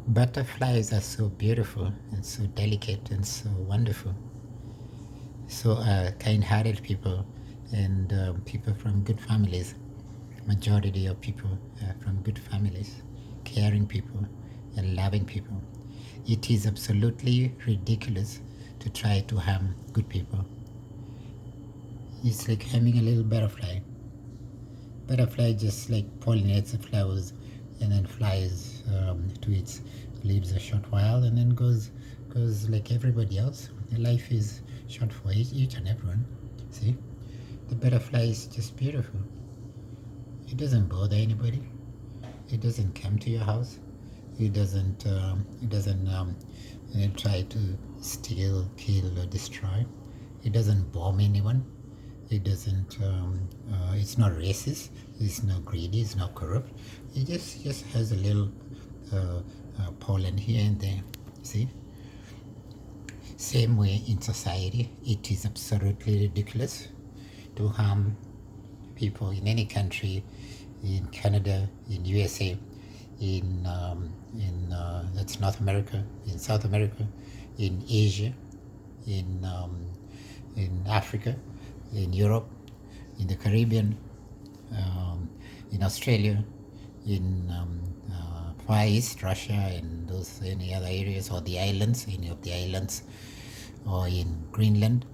Butterflies are so beautiful and so delicate and so wonderful. So kind-hearted people and people from good families. Majority of people from good families, caring people and loving people. It is absolutely ridiculous to try to harm good people. It's like harming a little butterfly. Butterfly just like pollinates the flowers and then flies to its lives a short while and then goes like everybody else. The life is short for each and everyone. See, the butterfly is just beautiful. It doesn't bother anybody. It doesn't come to your house. It doesn't. Try to steal, kill, or destroy. It doesn't bomb anyone. It doesn't. It's not racist. It's not greedy. It's not corrupt. It just has a little pollen here and there. See. Same way in society, it is absolutely ridiculous to harm people in any country, in Canada, in USA, in that's North America, in South America, in Asia, in Africa, in Europe, in the Caribbean, in Australia, in Far East, Russia, and those any other areas, or the islands, any of the islands, or in Greenland,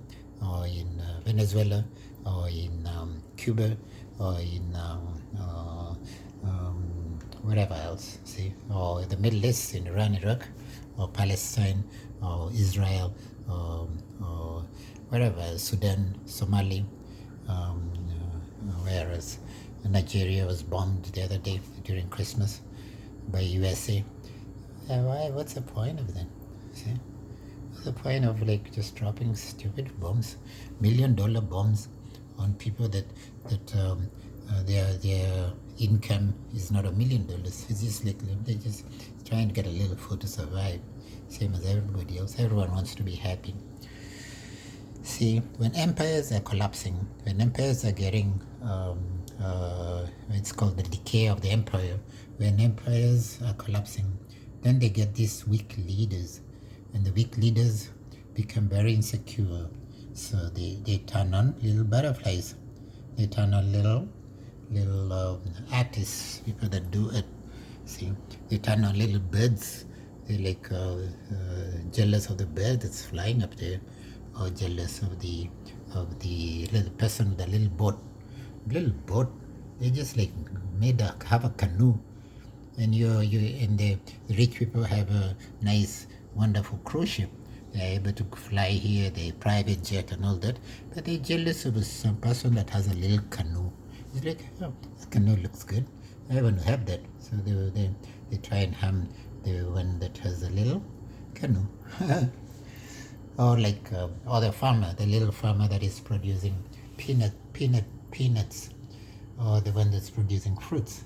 or in Venezuela, or in Cuba, or in whatever else, see, or the Middle East, in Iran, Iraq, or Palestine, or Israel, or wherever else, Sudan, Somali, whereas Nigeria was bombed the other day during Christmas by USA. Why? What's the point of that? See, what's the point of like just dropping stupid bombs, $1 million bombs, on people that their income is not $1 million. It's just like they're just trying to get a little food to survive, same as everybody else. Everyone wants to be happy. See, when empires are collapsing, when empires are getting, it's called the decay of the empire. When empires are collapsing, then they get these weak leaders, and the weak leaders become very insecure. So they turn on little butterflies. They turn on little artists, people that do it. See, they turn on little birds. They're like jealous of the bird that's flying up there, or jealous of the little person with a little boat. They just like have a canoe, and the rich people have a nice, wonderful cruise ship. They're able to fly here, they private jet and all that, but they're jealous of some person that has a little canoe. It's like, oh, that canoe looks good. I want to have that. So they try and harm the one that has a little canoe. Or like the little farmer that is producing peanuts, or the one that's producing fruits.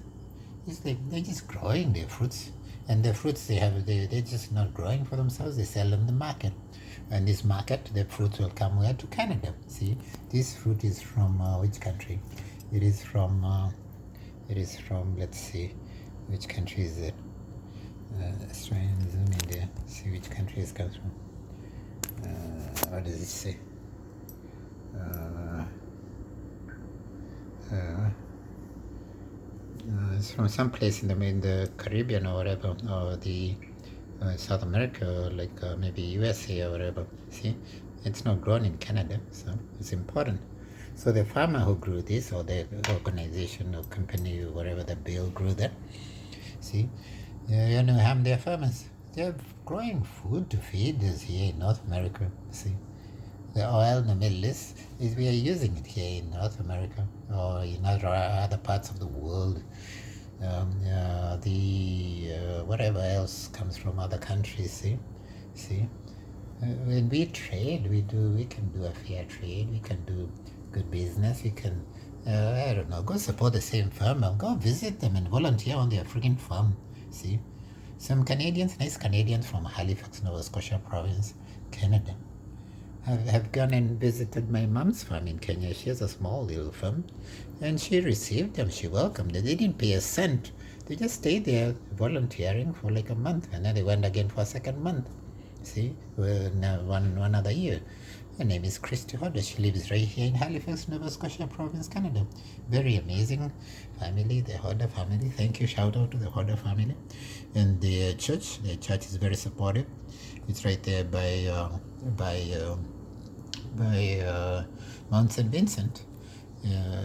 It's like they're just growing their fruits, and the fruits they're just not growing for themselves. They sell in the market, and this market, the fruits will come where? To Canada. See, this fruit is from which country? It is from. Let's see, which country is it? Let's try and zoom in there. See which country it comes from. What does it say? It's from some place in the Caribbean or whatever, or the South America, or like maybe USA or whatever. See, it's not grown in Canada, so it's important. So the farmer who grew this, or the organization or company or whatever that bill grew that, see, harm their farmers. They're growing food to feed us here in North America. See, the oil in the Middle East we are using it here in North America or in other parts of the world. Whatever else comes from other countries. See. When we trade, we can do a fair trade. We can do good business. We can, I don't know, go support the same farmer. Go visit them and volunteer on their freaking farm. See, some nice Canadians from Halifax, Nova Scotia province, Canada, have gone and visited my mom's farm in Kenya. She has a small little farm, and she received them. She welcomed them. They didn't pay a cent. They just stayed there volunteering for like a month, and then they went again for a second month. See, one other year. Her name is Christy Hodder. She lives right here in Halifax, Nova Scotia Province, Canada. Very amazing family, the Hodder family. Thank you. Shout out to the Hodder family. And the church. The church is very supportive. It's right there by Mount St. Vincent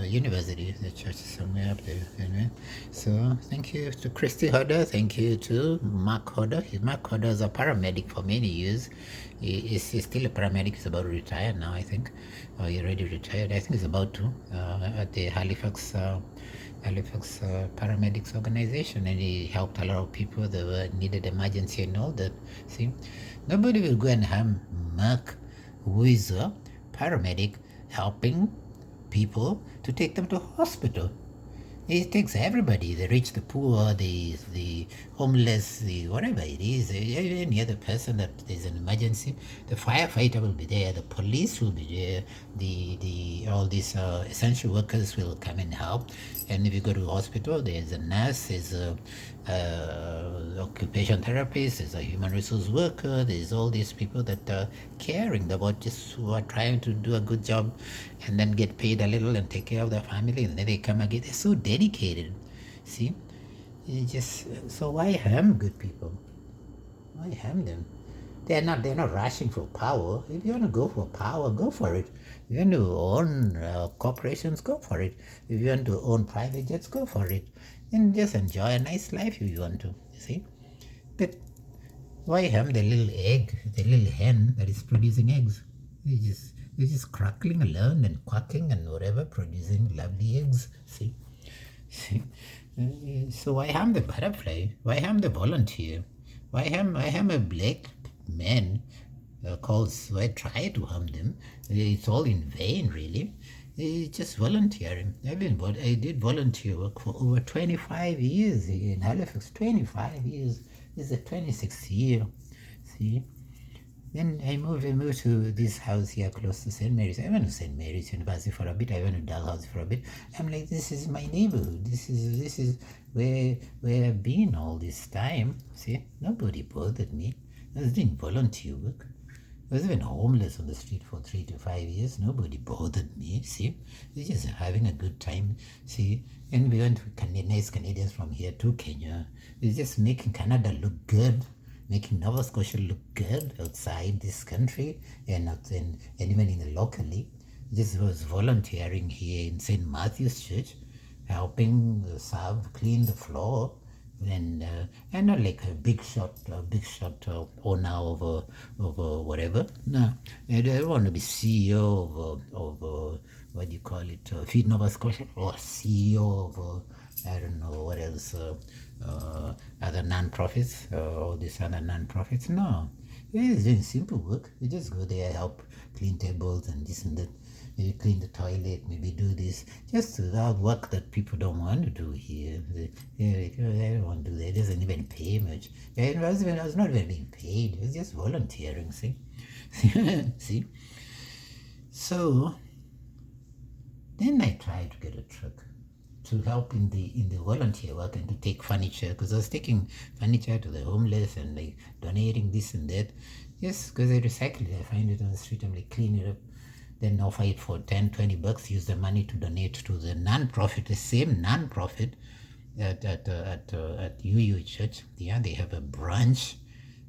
University. The church is somewhere up there. Anyway, so thank you to Christy Hodder. Thank you to Mark Hodder. Mark Hodder is a paramedic for many years. He's still a paramedic. He's about to retire now, I think. He already retired. I think he's about to at the Halifax paramedics organization, and he helped a lot of people that were needed emergency and all that. See, nobody will go and harm Mark, who is a paramedic helping people to take them to hospital. It takes everybody, the rich, the poor, the homeless, the whatever it is, any other person that there's an emergency. The firefighter will be there, the police will be there, the all these essential workers will come and help. And if you go to the hospital, there's a nurse, there's a occupation therapist, there's a human resource worker, there's all these people that are caring about just who are trying to do a good job and then get paid a little and take care of their family, and then they come again. They're so dedicated. See? So why harm good people? Why harm them? They're not rushing for power. If you want to go for power, go for it. If you want to own corporations, go for it. If you want to own private jets, go for it. And just enjoy a nice life if you want to, you see. But why harm the little egg, the little hen that is producing eggs? They're just crackling alone and quacking and whatever, producing lovely eggs, see. So why harm the butterfly? Why harm the volunteer? Why harm a black man? Why try to harm them? It's all in vain, really. It's just volunteering. I did volunteer work for over 25 years in Halifax. 25 years. This is the 26th year. See. Then I moved to this house here close to St. Mary's. I went to St. Mary's University for a bit. I went to Dalhousie for a bit. I'm like, this is my neighborhood. This is where I've been all this time. See, nobody bothered me. I was doing volunteer work. I was even homeless on the street for 3 to 5 years. Nobody bothered me. See, we were just having a good time. See, and we went with nice Canadians from here to Kenya. We were just making Canada look good, making Nova Scotia look good outside this country and even in the locally. Just was volunteering here in St. Matthew's Church, helping serve, clean the floor, and not like a big shot owner of whatever. No, I don't want to be CEO of what do you call it, Feed Nova Scotia, or CEO of I don't know what else, other non-profits, all these other non-profits. No, it's doing simple work. You just go there, help clean tables and this and that. Maybe clean the toilet, maybe do this. Just work that people don't want to do here. They don't want to do that. It doesn't even pay much. I was not even being paid. It was just volunteering, see? See? So, then I tried to get a truck to help in the volunteer work and to take furniture, because I was taking furniture to the homeless and like donating this and that. Yes, because I recycle it. I find it on the street. I'm like, clean it up. Then offer it for 10, 20 bucks, use the money to donate to the non-profit, the same non-profit at UU Church. Yeah, they have a branch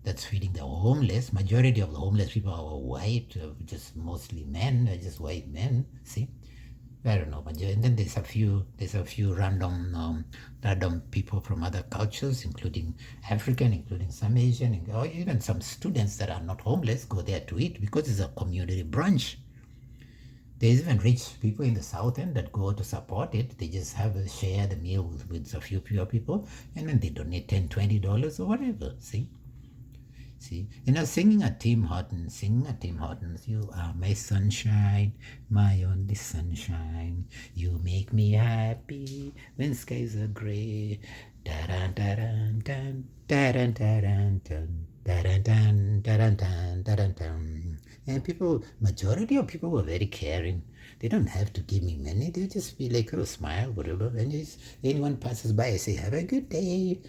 that's feeding the homeless. Majority of the homeless people are white, just mostly men, just white men, see? I don't know, and then there's a few random people from other cultures, including African, including some Asian, or even some students that are not homeless go there to eat because it's a community branch. There's even rich people in the South End that go to support it. They just share the meal with a few poor people, and then they donate $10, $20 or whatever. See? Singing at Tim Hortons. You are my sunshine, my only sunshine. You make me happy when skies are gray. Da-dun, da-dun, dun, da-dun, da-dun, dun. Da-dun-dun, da-dun-dun, da-dun-dun. And majority of people were very caring. They don't have to give me money. They'll just be like, oh, smile, whatever. And just anyone passes by, I say, have a good day.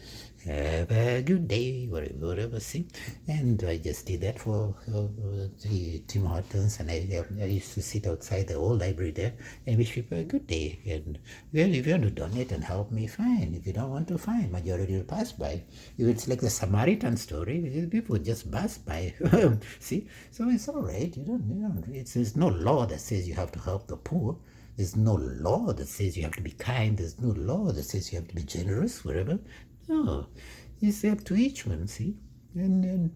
Have a good day, whatever, see. And I just did that for the Tim Hortons, and I used to sit outside the old library there and wish people a good day. And well, if you want to donate and help me, fine. If you don't want to, fine. Majority will pass by. If it's like the Samaritan story, people just pass by. See, so it's all right. There's no law that says you have to help the poor. There's no law that says you have to be kind. There's no law that says you have to be generous, whatever. No, it's up to each one, see? And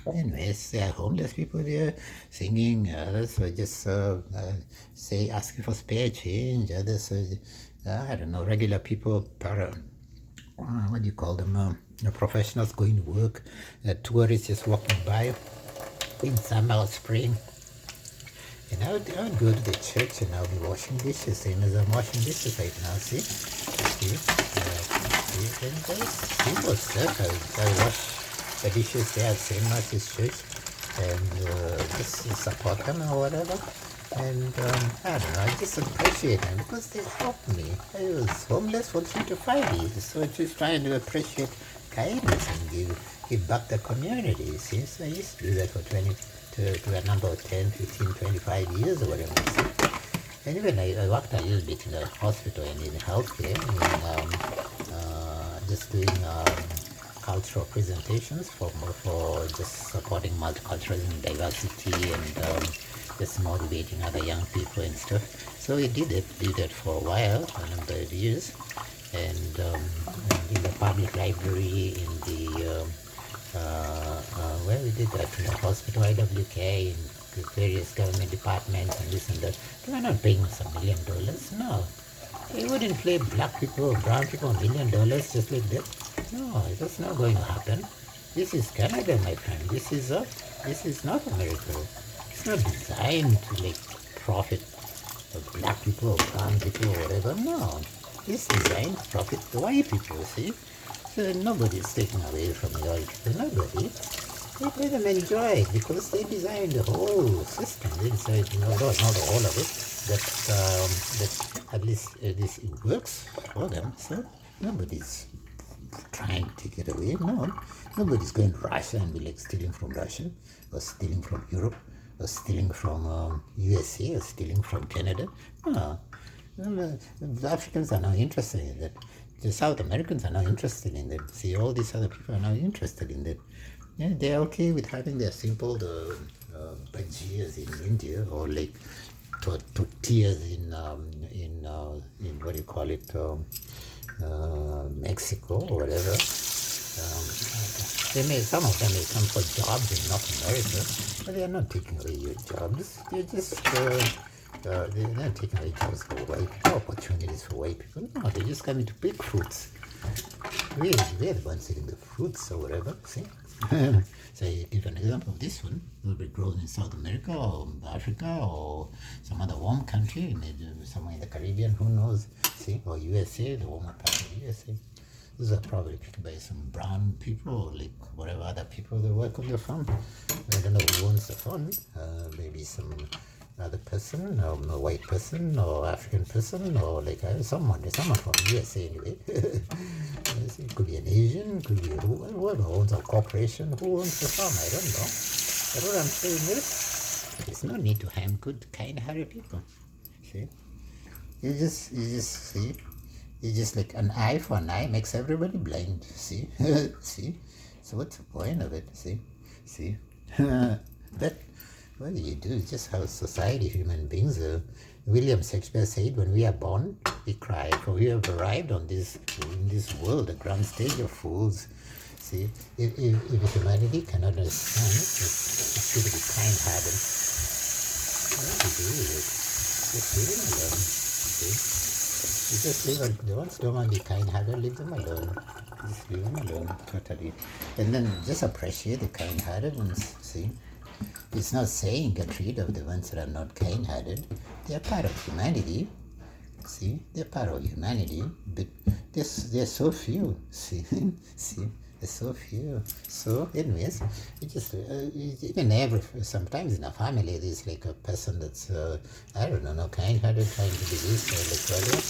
anyways, there are homeless people there singing. Others are just say asking for spare change. Others are, I don't know, regular people, what do you call them? Professionals going to work. Tourists just walking by in summer or spring. And I would go to the church and I'll be washing dishes, same as I'm washing dishes right now, see? And those people stuff, I wash the dishes there, same as this church, and just support them or whatever. And I don't know, I just appreciate them because they helped me. I was homeless for 3 to 5 years, so I just trying to appreciate kindness and give back the community, see? So I used to do that for 20 to a number of 10, 15, 25 years or whatever. And even I worked a little bit in the hospital and in healthcare, just doing cultural presentations for just supporting multiculturalism, diversity, and just motivating other young people and stuff. So we did that for a while, a number of years, and in the public library, in the where we did that, in the hospital, IWK, in various government departments and this and that. They were not paying us $1 million. No. They wouldn't pay black people or brown people $1 million just like that. No, that's not going to happen. This is Canada, my friend. This is North America. It's not designed to like profit black people or brown people or whatever. No. It's designed to profit the white people, see? So nobody's taking away from the white people. Nobody. Let them enjoy it because they designed the whole system. They decided, not all of it, that at least this works for them. So nobody's trying to take it away. No, nobody's going to Russia and be like stealing from Russia or stealing from Europe or stealing from USA or stealing from Canada. No, the Africans are not interested in that. The South Americans are not interested in that. See, all these other people are not interested in that. Yeah, they're okay with having their simple bhajias in India or like tortillas in what do you call it, Mexico or whatever. Some of them may come for jobs in North America, but they are not taking away your jobs. They're just they're not taking away jobs for white people, opportunities for white people. No, they're just coming to pick fruits. We're the ones eating the fruits or whatever. See. So you give an example of this one. It will be grown in South America or Africa or some other warm country, maybe somewhere in the Caribbean, who knows, see, or USA, the warmer part of the USA. These are probably picked by some brown people or like whatever other people that work on the farm. I don't know who owns the farm, maybe some other person, or a white person, or African person, or like someone from USA anyway. It could be an Asian, could be whoever owns a corporation, who owns the farm, I don't know. But what I'm saying is, there's no need to harm good, kind-hearted people. See, you just like an eye for an eye makes everybody blind. See, see. So what's the point of it? See. But what do you do? It's just how society, human beings. William Shakespeare said, "When we are born, we cry, for we have arrived in this world, a grand stage of fools." See, if humanity cannot understand, it's good to be kind-hearted. What do you do with it? Just leave them alone. See, you just leave the ones who don't want to be kind-hearted, leave them alone. Just leave them alone, totally. And then just appreciate the kind-hearted ones. See. It's not saying get rid of the ones that are not kind-hearted. They're part of humanity. See, they're part of humanity, but they're so few. See, There's so few. So, anyways, it just even sometimes in a family there's like a person that's I don't know, no kind-hearted, trying to be this or like whatever.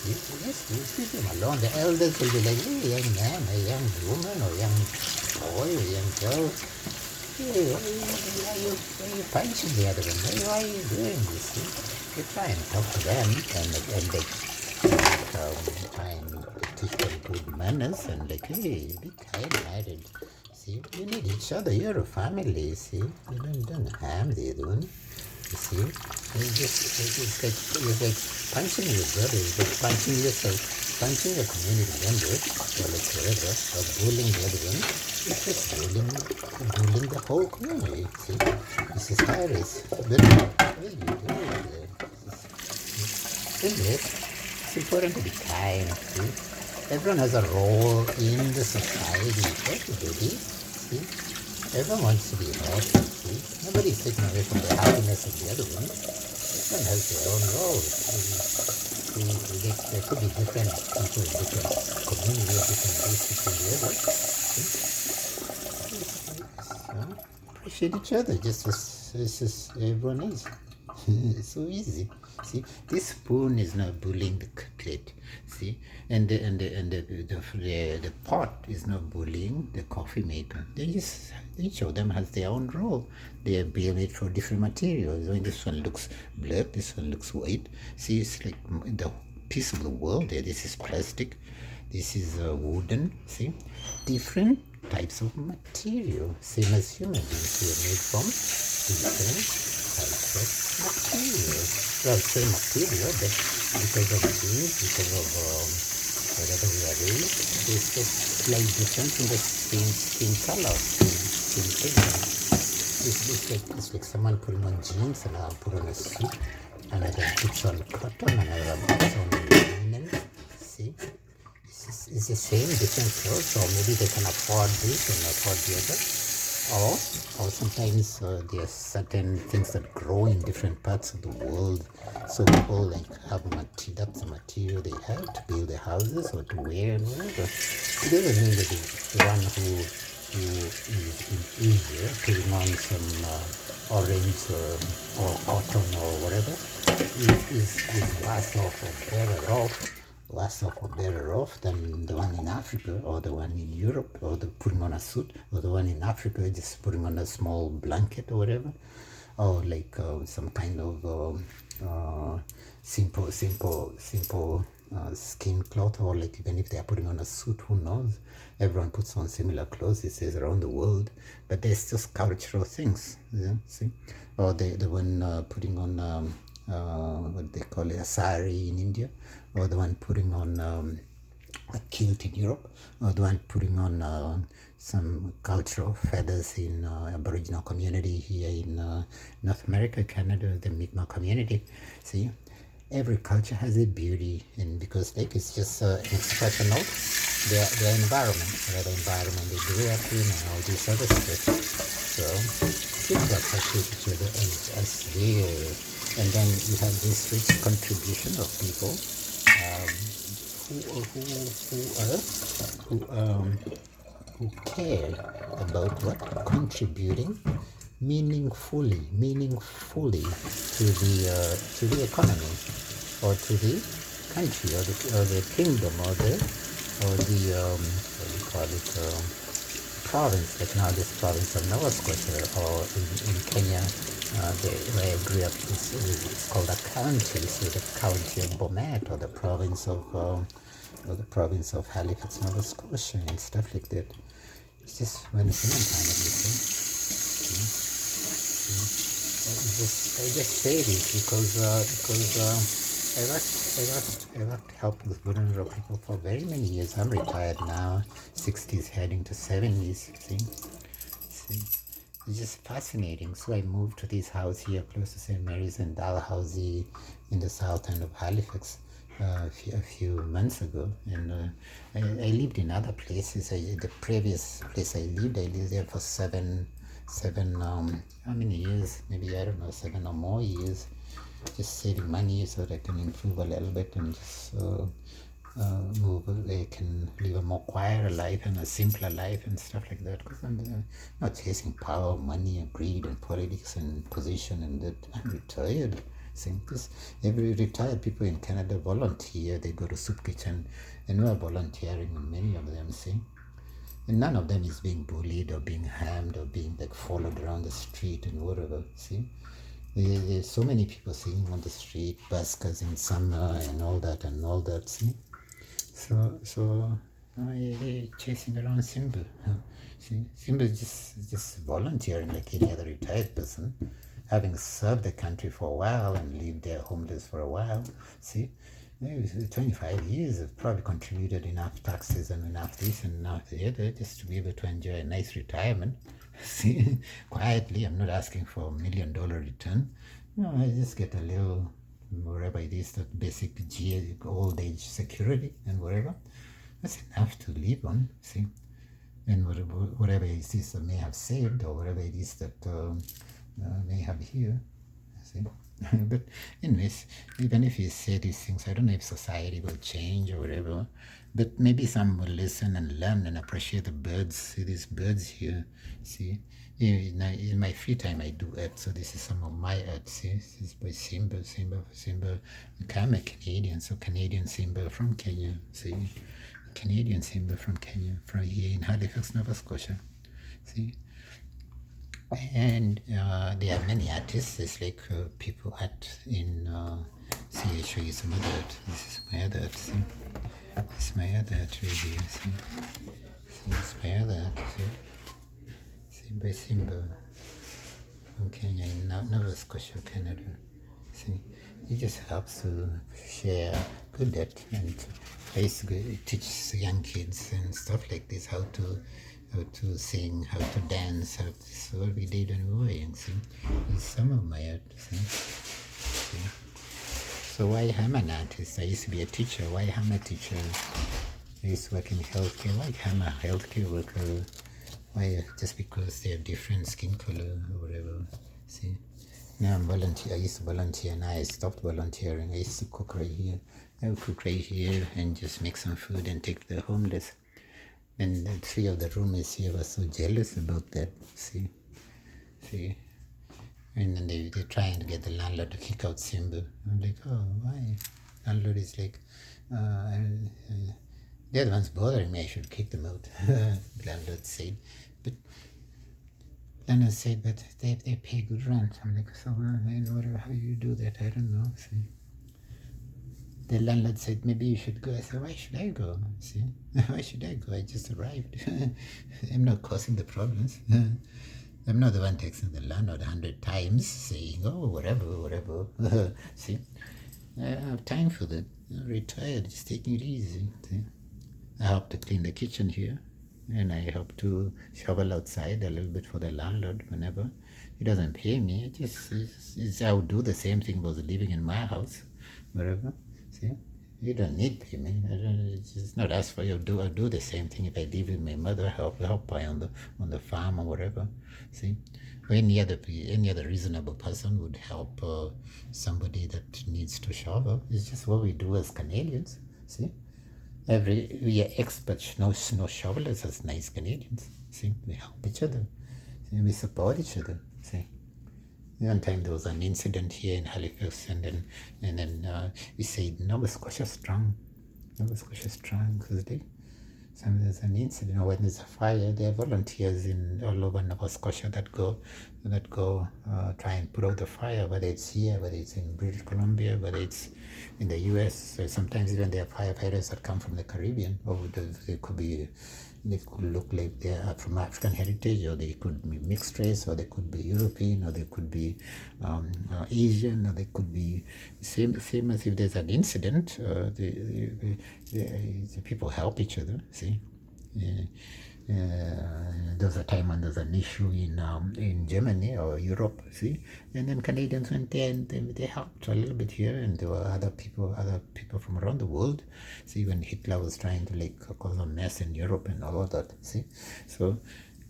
You leave them alone. The elders will be like, hey, young man, a young woman, or young boy, or young girl. Hey, why are you punching the other one? Hey, why are you doing this? You try and talk to them, and they try and teach them good manners, and like, hey, be kind-hearted. See, you need each other. You're a family. See, you don't harm the other one. You see, it's like punching your brother, it's like punching yourself, punching your community members, or like whatever, or bullying the other one. It's just bullying the whole community. See, this is how it is. But what do you do with it? Anyways, it's important to be kind. See, everyone has a role in the society. Everybody, see. Everyone wants to be happy, see? Nobody's taking away from the happiness of the other one. Everyone has their own role. There could be different people in different community or different districts than the other. So, appreciate each other just as everyone is. It's so easy. See, this spoon is not bullying the plate. See, and the pot is not bullying the coffee maker. Each of them has their own role. They are made for different materials. I mean, this one looks black. This one looks white. See, it's like the piece of the world there. This is plastic. This is wooden. See, different types of material. Same as human beings, we are made from different types of material. Well, same material, but because of genes, because of whatever we are raised, there's just slight difference in the skin color, skin pigment. It's like someone putting on jeans and I'll put on a suit, and I then puts on cotton and I puts on linen. See? It's the same, different clothes, or maybe they can afford this and afford the other. Or sometimes there are certain things that grow in different parts of the world. So people like have that's the material they have to build their houses or to wear and whatever. It doesn't mean that the one who is in Asia putting on some orange or cotton or whatever is worse off or better off than the one in Africa or the one in Europe, or the putting on a suit, or the one in Africa just putting on a small blanket or whatever, or like some kind of simple skin cloth, or like even if they are putting on a suit, who knows? Everyone puts on similar clothes, it says, around the world, but there's just cultural things, yeah, see? Or the one putting on what they call it, a sari in India, or the one putting on a kilt in Europe, or the one putting on some cultural feathers in Aboriginal community here in North America, Canada, the Mi'kmaq community. See, every culture has a beauty, and because like it's just an expression of their environment, whatever environment they grew up in, and all these other stuff. So people appreciate each other as they. And then you have this rich contribution of people who care about what contributing meaningfully to the economy, or to the country, or the kingdom, or the what do you call it, province, like now this province of Nova Scotia, or in Kenya, where I grew up, it's called a county, so the county of Bomet, or the province of Halifax, Nova Scotia, and stuff like that. It's just when it's in time, I just say this because I worked help with vulnerable people for very many years. I'm retired now, 60s heading to 70s. See, it's just fascinating. So I moved to this house here close to St. Mary's and Dalhousie in the south end of Halifax a few months ago, and I lived in other places. The previous place I lived there for seven how many years? Maybe, I don't know, 7 or more years. Just saving money so that I can improve a little bit, and just move, they can live a more quieter life and a simpler life and stuff like that. Because I'm not chasing power, money, and greed, and politics, and position, and that. I'm retired. See, this, every retired people in Canada volunteer. They go to soup kitchen, and we are volunteering, and many of them, see. And none of them is being bullied or being harmed or being like followed around the street and whatever. See, there's so many people sitting on the street, buskers in summer and all that and all that. See, so they're chasing around Simba. See, Simba is just volunteering like any other retired person, having served the country for a while and lived there homeless for a while. See, maybe 25 years have probably contributed enough taxes and enough this and enough the other just to be able to enjoy a nice retirement. See, quietly, I'm not asking for $1 million return. No, I just get a little, whatever it is, the basic old age security and whatever. That's enough to live on, see. And whatever it is that may have saved or whatever it is that may have here, see. But anyways, even if you say these things, I don't know if society will change or whatever, but maybe some will listen and learn and appreciate the birds. See these birds here, see. In my free time I do art, so this is some of my art. See, this is by Simba. I'm a Canadian, so Canadian Simba from Kenya. See, Canadian Simba from Kenya, from here in Halifax, Nova Scotia. See, and there are many artists. There's like people art in. See, I show you some other art. This is my other art. See, this is my other art right here. See, this is my other art. See, by Simba from Kenya in Nova Scotia, Canada. See, it just helps to share good art and basically teach young kids and stuff like this how to sing, how to dance, how to, so what we did when we were young. See, it's some of my art. See? So why I'm an artist? I used to be a teacher. Why I'm a teacher? I used to work in healthcare. Why I'm a healthcare worker? Why? Just because they have different skin color or whatever. See, now I'm volunteer. I used to volunteer. Now I stopped volunteering. I used to cook right here. I would cook right here and just make some food and take the homeless. And the three of the roommates here were so jealous about that. See, and then they're trying to get the landlord to kick out Simba. I'm like, oh, why? Landlord is like, they're the ones bothering me. I should kick them out. Landlord said, but they pay good rent. I'm like, so how you do that? I don't know. See. The landlord said, maybe you should go. I said, why should I go? See, why should I go? I just arrived. I'm not causing the problems. I'm not the one texting the landlord 100 times saying, oh, whatever. See, I have time for that. I'm retired, just taking it easy. See? I help to clean the kitchen here, and I help to shovel outside a little bit for the landlord whenever. He doesn't pay me. I would do the same thing if I was living in my house, wherever. See, you don't need payment. It's not asked for you. I'll do the same thing if I live with my mother. Help by on the farm or whatever. See, or any other reasonable person would help somebody that needs to shovel. It's just what we do as Canadians. See, we are experts. No shovelers as nice Canadians. See, we help each other. See, we support each other. See. One time there was an incident here in Halifax, and then we said Nova Scotia strong, because there's an incident, or when there's a fire, there are volunteers in all over Nova Scotia that go try and put out the fire, whether it's here, whether it's in British Columbia, whether it's in the US. So sometimes even there are firefighters that come from the Caribbean, or they could look like they are from African heritage, or they could be mixed race, or they could be European, or they could be Asian, or they could be same as if there's an incident. The people help each other. See, there was a time when there was an issue in Germany or Europe. See, and then Canadians went there and they helped a little bit here, and there were other people from around the world. See, when Hitler was trying to cause a mess in Europe and all of that. See, so.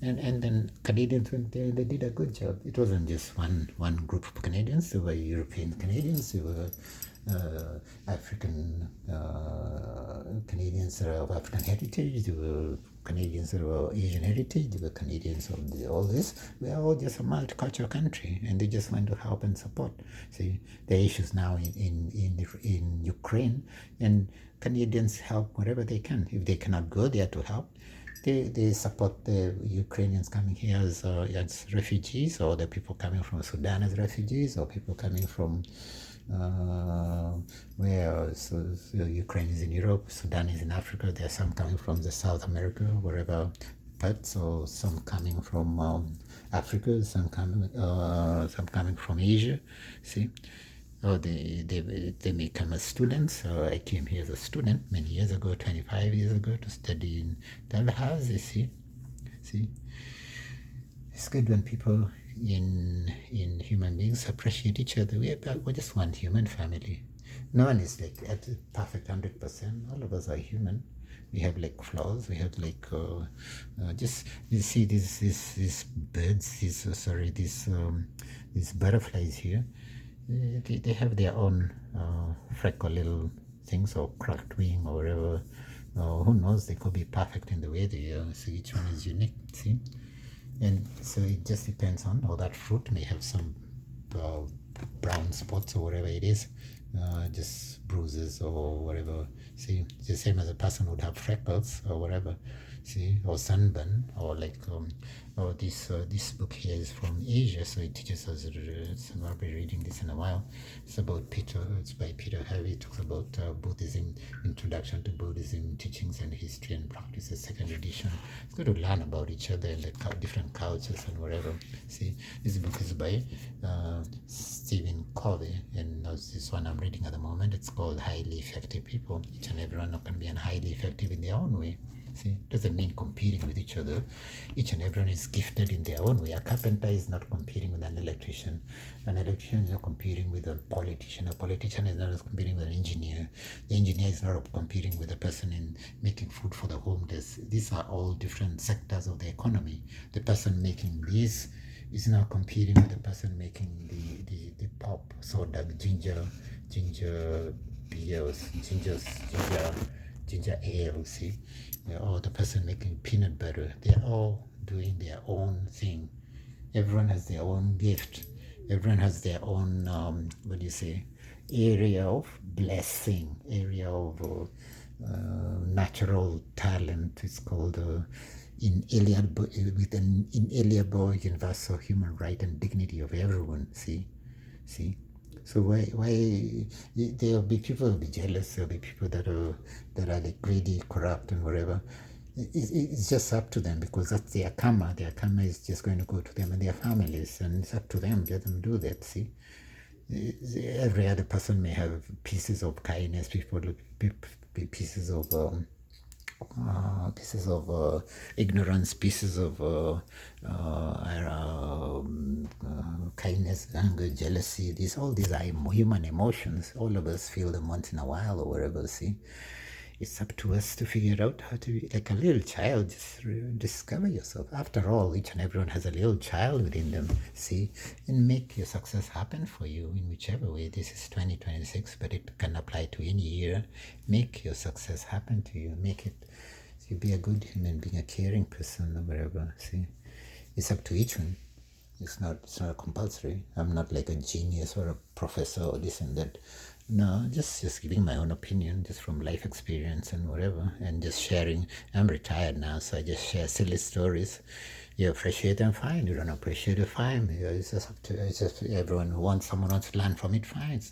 And then Canadians went there and they did a good job. It wasn't just one group of Canadians. There were European Canadians, there were African Canadians that are of African heritage, there were Canadians that were Asian heritage, there were Canadians of all this. We are all just a multicultural country, and they just want to help and support. See, the issues now in Ukraine, and Canadians help wherever they can. If they cannot go there to help, they support the Ukrainians coming here as refugees, or the people coming from Sudan as refugees, or people coming from uh, where Ukraine is in Europe, Sudan is in Africa. There are some coming from the South America, wherever parts, or some coming from Africa, some coming from Asia. See, oh, they may come as students. I came here as a student many years ago, 25 years ago, to study in Dalhousie. See, it's good when people in human beings appreciate each other. We just one human family. No one is like at perfect 100%. All of us are human. We have like flaws. We have like just you see these birds. These butterflies here. They have their own freckle little things, or cracked wing, or whatever. Who knows? They could be perfect in the way they are. So each one is unique. See. And so it just depends on, or that fruit may have some uh, brown spots or whatever it is, just bruises or whatever. See, the same as a person would have freckles or whatever. See, or sunburn, or like or this book here is from Asia, so it teaches us. So I'll be reading this in a while. It's about Peter. It's by Peter Harvey. It talks about Buddhism, Introduction to Buddhism, Teachings and History and Practices, second edition. It's good to learn about each other and the different cultures and whatever. See, this book is by Stephen Covey, and this one I'm reading at the moment. It's called Highly Effective People. Each and everyone can be highly effective in their own way. See, doesn't mean competing with each other. Each and everyone is gifted in their own way. A carpenter is not competing with an electrician. An electrician is not competing with a politician. A politician is not competing with an engineer. The engineer is not competing with a person in making food for the homeless. These are all different sectors of the economy. The person making this is not competing with the person making the pop, soda, ginger beers, ginger ale, see, or the person making peanut butter. They're all doing their own thing. Everyone has their own gift. Everyone has their own, what do you say, area of blessing, area of natural talent. It's called with an inalienable universal human right and dignity of everyone. See. So why there'll be people who'll be jealous. There'll be people that are like greedy, corrupt, and whatever. It's just up to them, because that's their karma. Their karma is just going to go to them and their families, and it's up to them. Let them do that. See, every other person may have pieces of kindness. People pieces of ignorance, pieces of kindness, anger, jealousy. All these are human emotions. All of us feel them once in a while or whatever. See, it's up to us to figure out how to be like a little child. Just discover yourself. After all, each and everyone has a little child within them. See, and make your success happen for you in whichever way. This is 2026, but it can apply to any year. Make your success happen to you. Make it. So be a good human being, a caring person, or whatever. See, it's up to each one. It's not compulsory. I'm not like a genius or a professor or this and that. No, just giving my own opinion, just from life experience and whatever, and just sharing. I'm retired now, so I just share silly stories. You appreciate them, fine. You don't appreciate it, fine. It's just up to everyone who someone wants to learn from it, fine.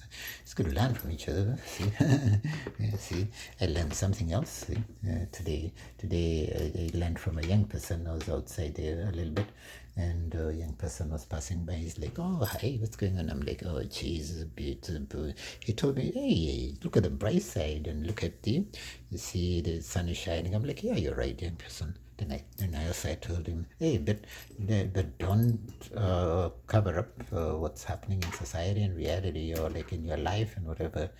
It's good to learn from each other. See, yeah, see, I learned something else. See? Today I learned from a young person. I was outside there a little bit, and a young person was passing by. He's like, "Oh, hi, what's going on?" I'm like, "Oh, geez, it's beautiful." He told me, "Hey, look at the bright side and look at you see the sun is shining." I'm like, "Yeah, you're right, young person." Then I also told him, "Hey, but don't cover up what's happening in society and reality, or like in your life and whatever.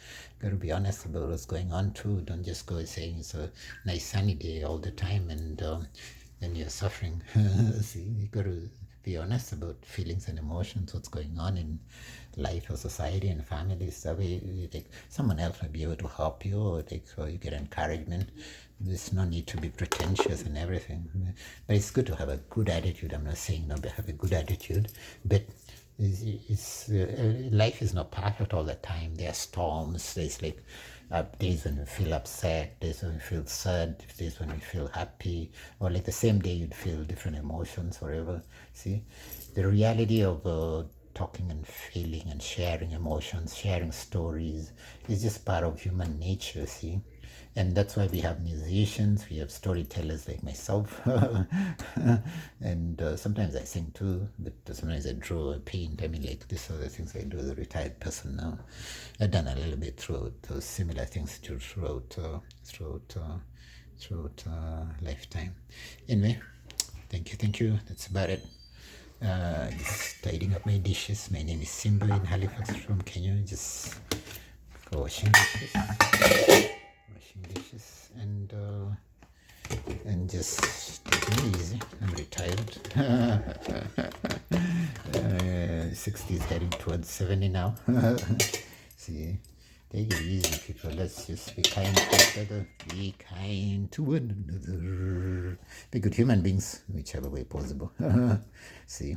Got to be honest about what's going on too. Don't just go saying it's a nice sunny day all the time and then you're suffering. See, you got to be honest about feelings and emotions, what's going on in life or society and families. That way, like, someone else might be able to help you, or you get encouragement. There's no need to be pretentious and everything. But it's good to have a good attitude. I'm not saying not to have a good attitude, but life is not perfect all the time. There are storms. There's like days when you feel upset, days when you feel sad, days when you feel happy, or like the same day you'd feel different emotions, whatever. See, the reality of talking and feeling and sharing emotions, sharing stories is just part of human nature. See, and that's why we have musicians, we have storytellers like myself, and sometimes I sing too, but sometimes I draw, I paint. I mean, like, these are the things I do as a retired person now. I've done a little bit throughout similar things throughout lifetime. Anyway, thank you. That's about it. Just tidying up my dishes. My name is Simba in Halifax from Kenya. Just washing dishes and just taking it easy. I'm retired. 60 is heading towards 70 now. See, take it easy, people. Let's just be kind to each other. Be kind to one another. Be good human beings, whichever way possible. See,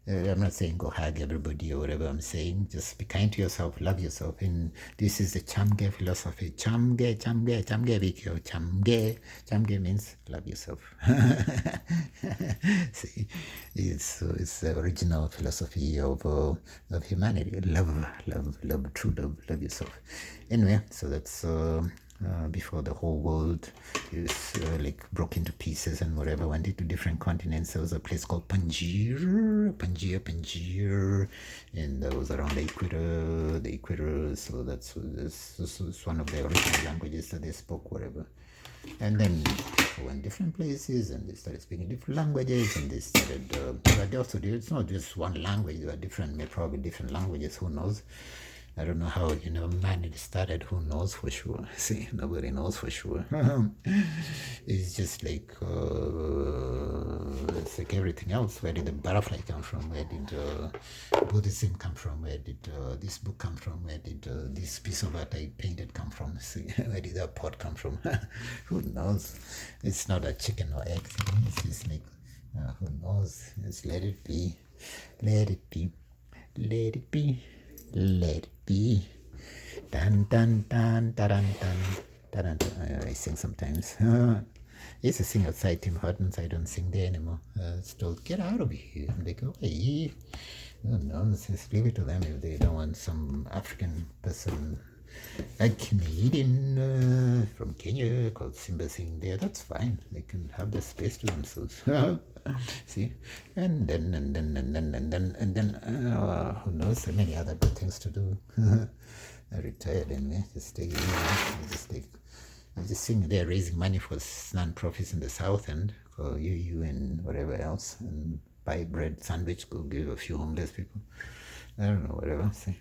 I'm not saying go hug everybody or whatever. I'm saying just be kind to yourself, love yourself. And this is the Chamge philosophy. Chamge, Bikyo. Chamge means love yourself. See, it's the original philosophy of humanity. Love, true love yourself. Anyway, so that's before the whole world is like broke into pieces and whatever, went into different continents. There was a place called Panjir, and that was around the equator. So this was one of the original languages that they spoke, whatever. And then people went different places and they started speaking different languages, and they started but they also it's not just one language, there are probably different languages, who knows. I don't know how humanity started. Who knows for sure? See, nobody knows for sure. It's just like it's like everything else. Where did the butterfly come from? Where did Buddhism come from? Where did this book come from? Where did this piece of art I painted come from? See, where did that pot come from? Who knows? It's not a chicken or egg thing. It's just like who knows? Just let it be. Let it be. Let it be. Let it be. Dun dun dun dun dun dun dun. I sing sometimes. I used to sing outside Tim Hortons. I don't sing there anymore. It's told, get out of here. And they go, hey, no, just leave it to them if they don't want some African person, a Canadian from Kenya called Simba singing there. That's fine. They can have the space to themselves. See, and then who knows? So many other good things to do. I retired anyway. Just take it easy. I just sing there, raising money for non-profits in the South End, for you and whatever else, and buy bread sandwich, go give a few homeless people. I don't know, whatever. See.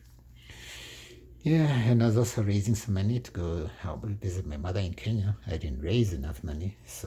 Yeah, and I was also raising some money to go help visit my mother in Kenya. I didn't raise enough money, so